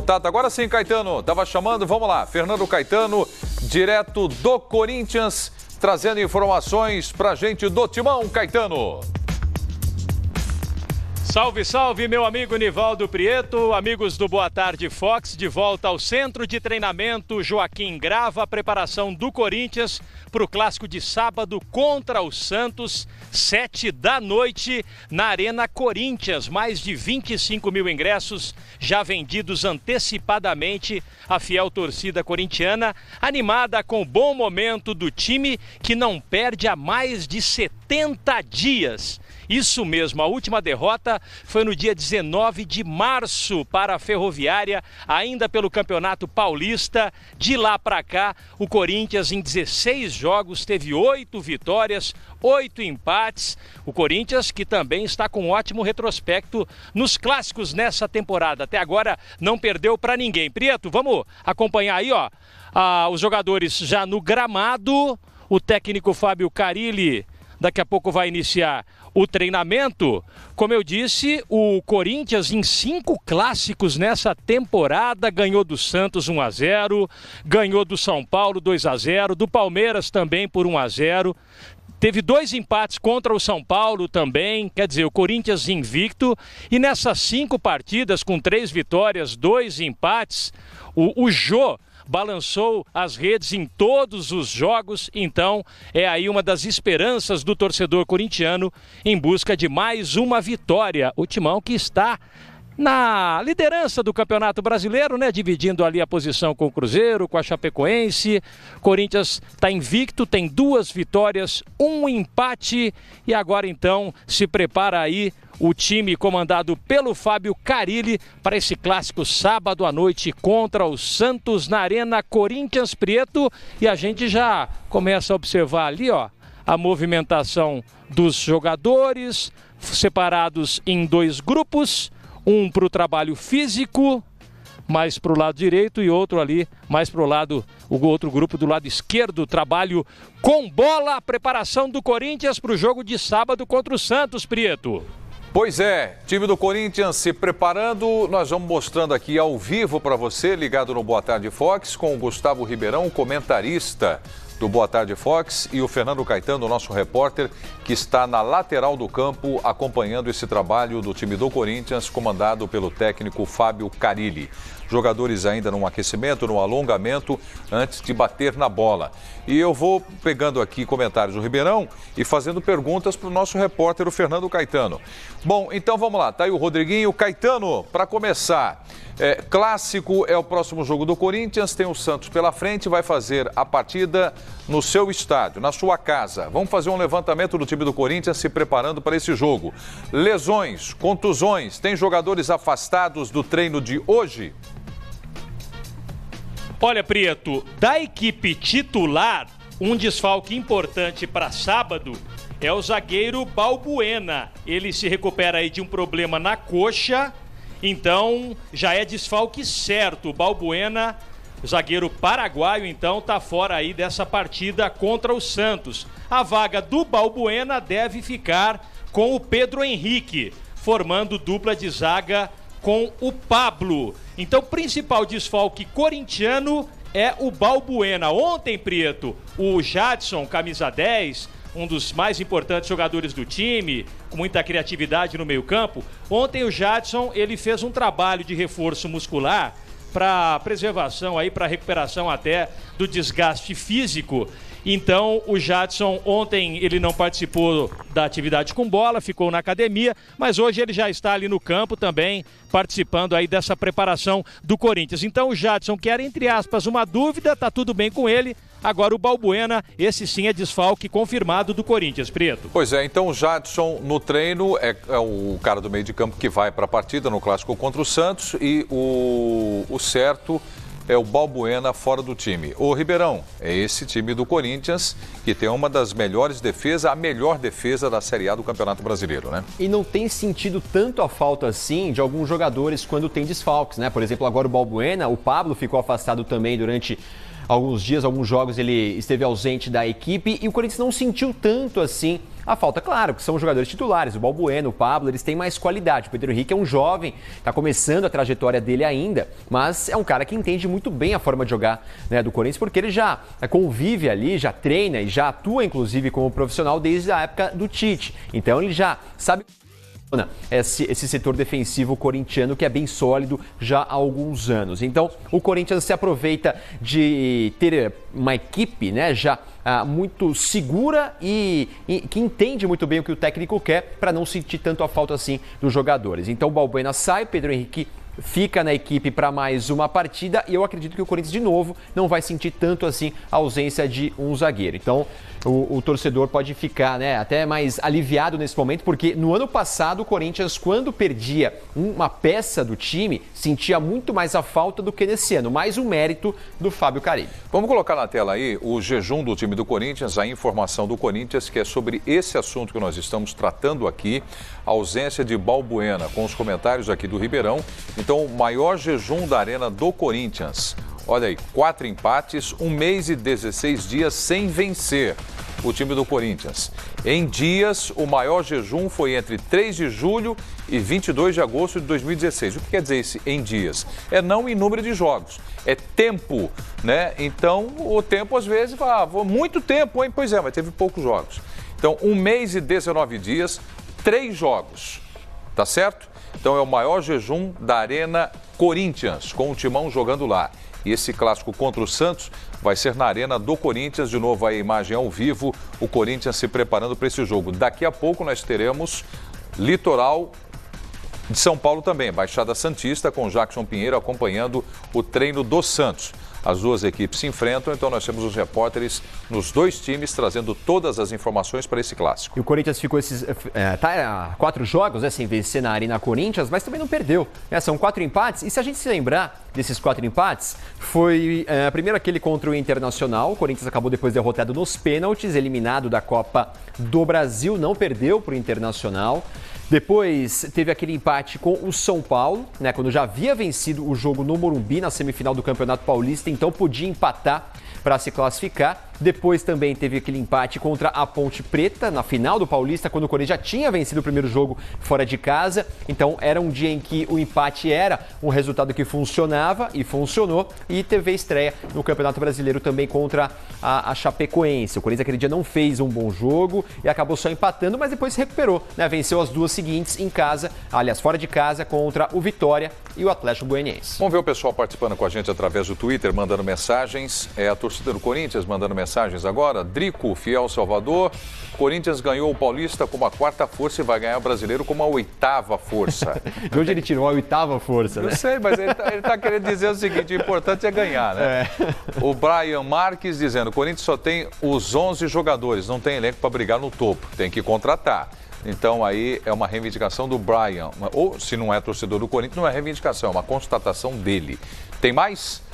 contato. Agora sim, Caetano, estava chamando, vamos lá. Fernando Caetano, direto do Corinthians, trazendo informações pra gente do Timão, Caetano. Salve, salve, meu amigo Nivaldo Prieto, amigos do Boa Tarde Fox, de volta ao centro de treinamento Joaquim Grava, a preparação do Corinthians para o clássico de sábado contra o Santos, 7 da noite, na Arena Corinthians. Mais de 25 mil ingressos já vendidos antecipadamente. A fiel torcida corintiana, animada com o bom momento do time que não perde há mais de 70 dias. Isso mesmo, a última derrota foi no dia 19 de março para a Ferroviária, ainda pelo Campeonato Paulista. De lá para cá, o Corinthians em 16 jogos teve 8 vitórias, 8 empates. O Corinthians que também está com um ótimo retrospecto nos clássicos nessa temporada. Até agora não perdeu para ninguém. Prieto, vamos acompanhar aí, ó, os jogadores já no gramado. O técnico Fábio Carille daqui a pouco vai iniciar o treinamento. Como eu disse, o Corinthians em 5 clássicos nessa temporada ganhou do Santos 1-0, ganhou do São Paulo 2-0, do Palmeiras também por 1-0. Teve 2 empates contra o São Paulo também, quer dizer, o Corinthians invicto. E nessas 5 partidas, com 3 vitórias, 2 empates, o Jô balançou as redes em todos os jogos, então é aí uma das esperanças do torcedor corintiano em busca de mais uma vitória. O Timão que está na liderança do Campeonato Brasileiro, né? Dividindo ali a posição com o Cruzeiro, com a Chapecoense. Corinthians está invicto, tem 2 vitórias, 1 empate e agora então se prepara aí o time comandado pelo Fábio Carille para esse clássico sábado à noite contra o Santos na Arena Corinthians, Prieto. E a gente já começa a observar ali, ó, a movimentação dos jogadores separados em 2 grupos. Um para o trabalho físico, mais para o lado direito, e outro ali, mais para o lado, o outro grupo do lado esquerdo, trabalho com bola, a preparação do Corinthians para o jogo de sábado contra o Santos, Prieto. Pois é, time do Corinthians se preparando, nós vamos mostrando aqui ao vivo para você, ligado no Boa Tarde Fox, com o Gustavo Ribeirão, comentarista do Boa Tarde Fox, e o Fernando Caetano, nosso repórter, que está na lateral do campo acompanhando esse trabalho do time do Corinthians, comandado pelo técnico Fábio Carille. Jogadores ainda no aquecimento, no alongamento, antes de bater na bola. E eu vou pegando aqui comentários do Ribeirão e fazendo perguntas para o nosso repórter, o Fernando Caetano. Bom, então vamos lá, tá aí o Rodriguinho. Caetano, para começar, clássico é o próximo jogo do Corinthians, tem o Santos pela frente, vai fazer a partida no seu estádio, na sua casa. Vamos fazer um levantamento do time do Corinthians se preparando para esse jogo. Lesões, contusões, tem jogadores afastados do treino de hoje? Olha, Prieto, da equipe titular, um desfalque importante para sábado é o zagueiro Balbuena. Ele se recupera aí de um problema na coxa, então já é desfalque certo. O Balbuena, o zagueiro paraguaio, então está fora aí dessa partida contra o Santos. A vaga do Balbuena deve ficar com o Pedro Henrique, formando dupla de zaga com o Pablo. Então, o principal desfalque corintiano é o Balbuena. Ontem, Prieto, o Jadson, camisa 10, um dos mais importantes jogadores do time, com muita criatividade no meio-campo. Ontem o Jadson, ele fez um trabalho de reforço muscular para preservação aí, para recuperação até do desgaste físico. Então, o Jadson, ontem ele não participou da atividade com bola, ficou na academia, mas hoje ele já está ali no campo também, participando aí dessa preparação do Corinthians. Então, o Jadson, que era, entre aspas, uma dúvida, tá tudo bem com ele. Agora o Balbuena, esse sim é desfalque confirmado do Corinthians, Prieto. Pois é, então o Jadson no treino é o cara do meio de campo que vai para a partida no clássico contra o Santos, e o certo é o Balbuena fora do time. O Ribeirão, é esse time do Corinthians que tem uma das melhores defesas, a melhor defesa da Série A do Campeonato Brasileiro, né? E não tem sentido tanto a falta assim de alguns jogadores quando tem desfalques, né? Por exemplo, agora o Balbuena, o Pablo ficou afastado também durante alguns dias, alguns jogos ele esteve ausente da equipe, e o Corinthians não sentiu tanto assim A falta, claro, que são os jogadores titulares, o Balbuena, o Pablo, eles têm mais qualidade. O Pedro Henrique é um jovem, está começando a trajetória dele ainda, mas é um cara que entende muito bem a forma de jogar, né, do Corinthians, porque ele já convive ali, já treina e já atua, inclusive, como profissional desde a época do Tite. Então ele já sabe esse setor defensivo corintiano que é bem sólido já há alguns anos. Então o Corinthians se aproveita de ter uma equipe, né, já muito segura e que entende muito bem o que o técnico quer para não sentir tanto a falta assim dos jogadores. Então o Balbuena sai, Pedro Henrique fica na equipe para mais uma partida e eu acredito que o Corinthians de novo não vai sentir tanto assim a ausência de um zagueiro. Então o torcedor pode ficar, né, até mais aliviado nesse momento, porque no ano passado o Corinthians, quando perdia uma peça do time, sentia muito mais a falta do que nesse ano, mais um mérito do Fábio Carilli. Vamos colocar na tela aí o jejum do time do Corinthians, a informação do Corinthians, que é sobre esse assunto que nós estamos tratando aqui, a ausência de Balbuena, com os comentários aqui do Ribeirão. Então, o maior jejum da Arena do Corinthians. Olha aí, 4 empates, 1 mês e 16 dias sem vencer o time do Corinthians. Em dias, o maior jejum foi entre 3 de julho e 22 de agosto de 2016. O que quer dizer esse em dias? É não em número de jogos, é tempo, né? Então, o tempo às vezes fala, muito tempo, hein? Pois é, mas teve poucos jogos. Então, 1 mês e 19 dias, 3 jogos, tá certo? Então, é o maior jejum da Arena Corinthians, com o Timão jogando lá. E esse clássico contra o Santos vai ser na Arena do Corinthians. De novo, a imagem ao vivo, o Corinthians se preparando para esse jogo. Daqui a pouco nós teremos Litoral de São Paulo também, Baixada Santista, com Jackson Pinheiro acompanhando o treino do Santos. As duas equipes se enfrentam, então nós temos os repórteres nos dois times trazendo todas as informações para esse clássico. E o Corinthians ficou tá 4 jogos, né, sem vencer na Arena Corinthians, mas também não perdeu, né? São 4 empates, e se a gente se lembrar desses 4 empates, foi primeiro aquele contra o Internacional. O Corinthians acabou depois derrotado nos pênaltis, eliminado da Copa do Brasil, não perdeu para o Internacional. Depois teve aquele empate com o São Paulo, né, quando já havia vencido o jogo no Morumbi na semifinal do Campeonato Paulista, então podia empatar para se classificar. Depois também teve aquele empate contra a Ponte Preta na final do Paulista, quando o Corinthians já tinha vencido o primeiro jogo fora de casa. Então era um dia em que o empate era um resultado que funcionava e funcionou. E teve a estreia no Campeonato Brasileiro também contra a Chapecoense. O Corinthians aquele dia não fez um bom jogo e acabou só empatando, mas depois se recuperou, né? Venceu as duas seguintes em casa, aliás, fora de casa, contra o Vitória e o Atlético Goianiense. Vamos ver o pessoal participando com a gente através do Twitter, mandando mensagens. A torcida do Corinthians mandando mensagens agora. Drico, fiel Salvador. Corinthians ganhou o Paulista como a 4ª força e vai ganhar o Brasileiro como a 8ª força. De onde ele tirou a 8ª força, né? Eu sei, mas ele tá querendo dizer o seguinte, o importante é ganhar, né? O Brian Marques dizendo, o Corinthians só tem os 11 jogadores, não tem elenco para brigar no topo, tem que contratar. Então aí é uma reivindicação do Brian, ou se não é torcedor do Corinthians, não é reivindicação, é uma constatação dele. Tem mais?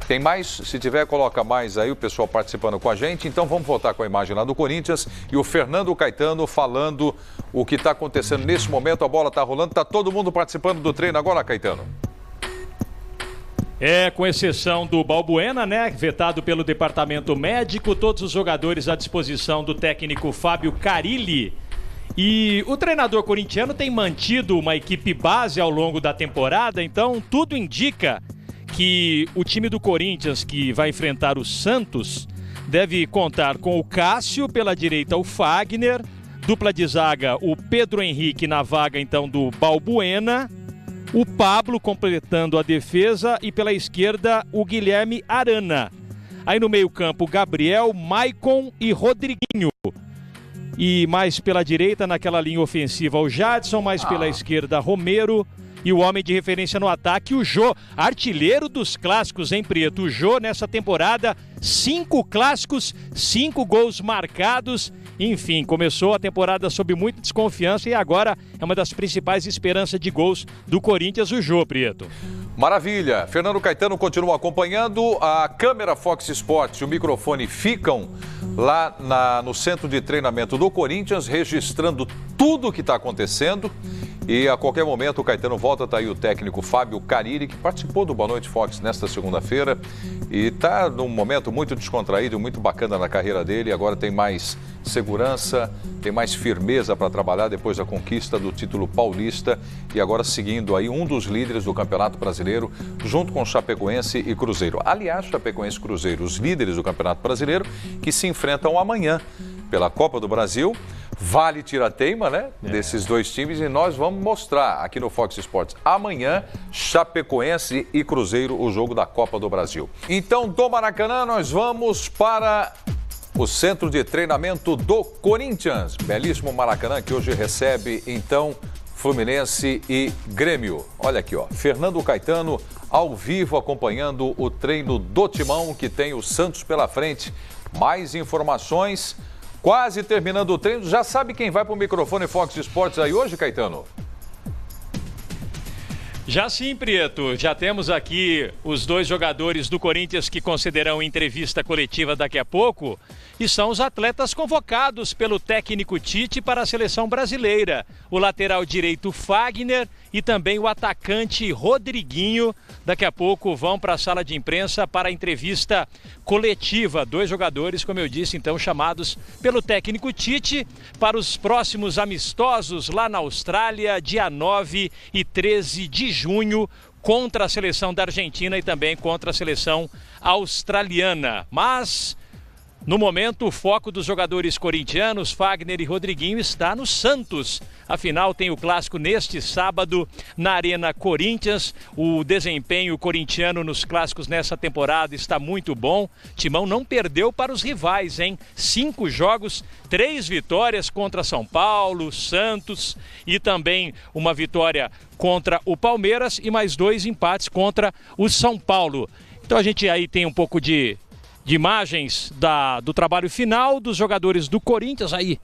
Tem mais? Se tiver, coloca mais aí, o pessoal participando com a gente. Então vamos voltar com a imagem lá do Corinthians e o Fernando Caetano falando o que está acontecendo nesse momento. A bola está rolando, está todo mundo participando do treino agora, Caetano. Com exceção do Balbuena, né, vetado pelo departamento médico, todos os jogadores à disposição do técnico Fábio Carilli. E o treinador corintiano tem mantido uma equipe base ao longo da temporada, então tudo indica que o time do Corinthians, que vai enfrentar o Santos, deve contar com o Cássio, pela direita o Fagner, dupla de zaga o Pedro Henrique na vaga então do Balbuena, o Pablo completando a defesa e pela esquerda o Guilherme Arana. Aí no meio-campo Gabriel, Maicon e Rodriguinho. E mais pela direita, naquela linha ofensiva, o Jadson, mais pela esquerda, Romero. E o homem de referência no ataque, o Jô, artilheiro dos clássicos, hein, Prieto? O Jô, nessa temporada, 5 clássicos, 5 gols marcados. Enfim, começou a temporada sob muita desconfiança e agora é uma das principais esperanças de gols do Corinthians, o Jô, Prieto. Maravilha. Fernando Caetano continua acompanhando. A câmera Fox Sports e o microfone ficam lá no centro de treinamento do Corinthians, registrando tudo o que está acontecendo. E a qualquer momento o Caetano volta, está aí o técnico Fábio Carille, que participou do Boa Noite Fox nesta segunda-feira e está num momento muito descontraído, muito bacana na carreira dele. Agora tem mais segurança, tem mais firmeza para trabalhar depois da conquista do título paulista e agora seguindo aí um dos líderes do Campeonato Brasileiro junto com Chapecoense e Cruzeiro. Aliás, Chapecoense e Cruzeiro, os líderes do Campeonato Brasileiro, que se enfrentam amanhã pela Copa do Brasil. Vale tira-teima, né? Desses dois times, e nós vamos mostrar aqui no Fox Sports amanhã, Chapecoense e Cruzeiro, o jogo da Copa do Brasil. Então, do Maracanã, nós vamos para o centro de treinamento do Corinthians. Belíssimo Maracanã, que hoje recebe, então, Fluminense e Grêmio. Olha aqui, ó, Fernando Caetano ao vivo acompanhando o treino do Timão, que tem o Santos pela frente. Mais informações. Quase terminando o treino, já sabe quem vai para o microfone Fox Sports aí hoje, Caetano? Já sim, Prieto. Já temos aqui os dois jogadores do Corinthians que concederão entrevista coletiva daqui a pouco e são os atletas convocados pelo técnico Tite para a seleção brasileira. O lateral direito Fagner e também o atacante Rodriguinho. Daqui a pouco vão para a sala de imprensa para a entrevista coletiva. Dois jogadores, como eu disse, então chamados pelo técnico Tite para os próximos amistosos lá na Austrália, dia 9 e 13 de junho, contra a seleção da Argentina e também contra a seleção australiana. Mas no momento, o foco dos jogadores corintianos, Fagner e Rodriguinho, está no Santos. Afinal, tem o clássico neste sábado na Arena Corinthians. O desempenho corintiano nos clássicos nessa temporada está muito bom. Timão não perdeu para os rivais, hein? 5 jogos, 3 vitórias contra São Paulo, Santos e também uma vitória contra o Palmeiras e mais 2 empates contra o São Paulo. Então a gente aí tem um pouco de imagens do trabalho final dos jogadores do Corinthians aí,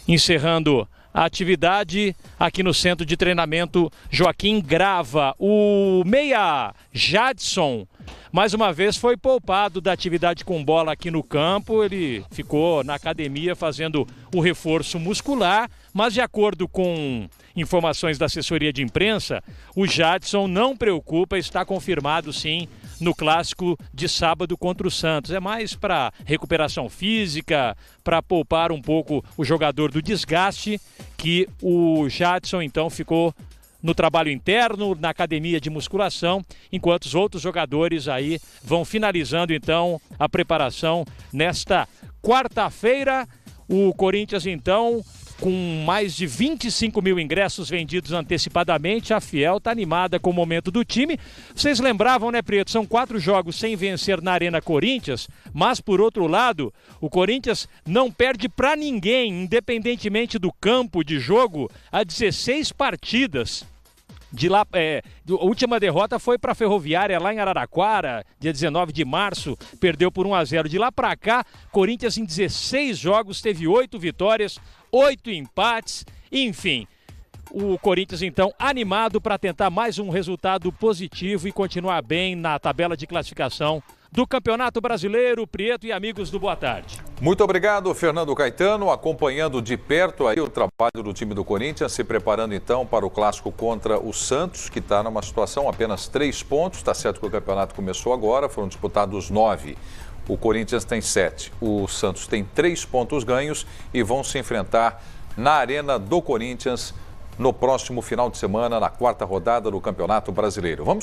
encerrando a atividade aqui no centro de treinamento Joaquim Grava. O meia Jadson, mais uma vez, foi poupado da atividade com bola aqui no campo. Ele ficou na academia fazendo o reforço muscular, mas de acordo com informações da assessoria de imprensa, o Jadson não preocupa, está confirmado sim no clássico de sábado contra o Santos. É mais para recuperação física, para poupar um pouco o jogador do desgaste, que o Jadson então ficou no trabalho interno, na academia de musculação, enquanto os outros jogadores aí vão finalizando então a preparação nesta quarta-feira. O Corinthians então, com mais de 25 mil ingressos vendidos antecipadamente, a Fiel está animada com o momento do time. Vocês lembravam, né, Preto? São 4 jogos sem vencer na Arena Corinthians, mas, por outro lado, o Corinthians não perde para ninguém, independentemente do campo de jogo, há 16 partidas. A última derrota foi para a Ferroviária lá em Araraquara, dia 19 de março, perdeu por 1-0. De lá para cá, Corinthians em 16 jogos teve 8 vitórias, 8 empates, enfim. O Corinthians então animado para tentar mais um resultado positivo e continuar bem na tabela de classificação do Campeonato Brasileiro. Prieto e amigos do Boa Tarde. Muito obrigado, Fernando Caetano, acompanhando de perto aí o trabalho do time do Corinthians, se preparando então para o clássico contra o Santos, que está numa situação apenas 3 pontos. Está certo que o campeonato começou agora, foram disputados 9. O Corinthians tem 7. O Santos tem 3 pontos ganhos e vão se enfrentar na Arena do Corinthians no próximo final de semana, na 4ª rodada do Campeonato Brasileiro. Vamos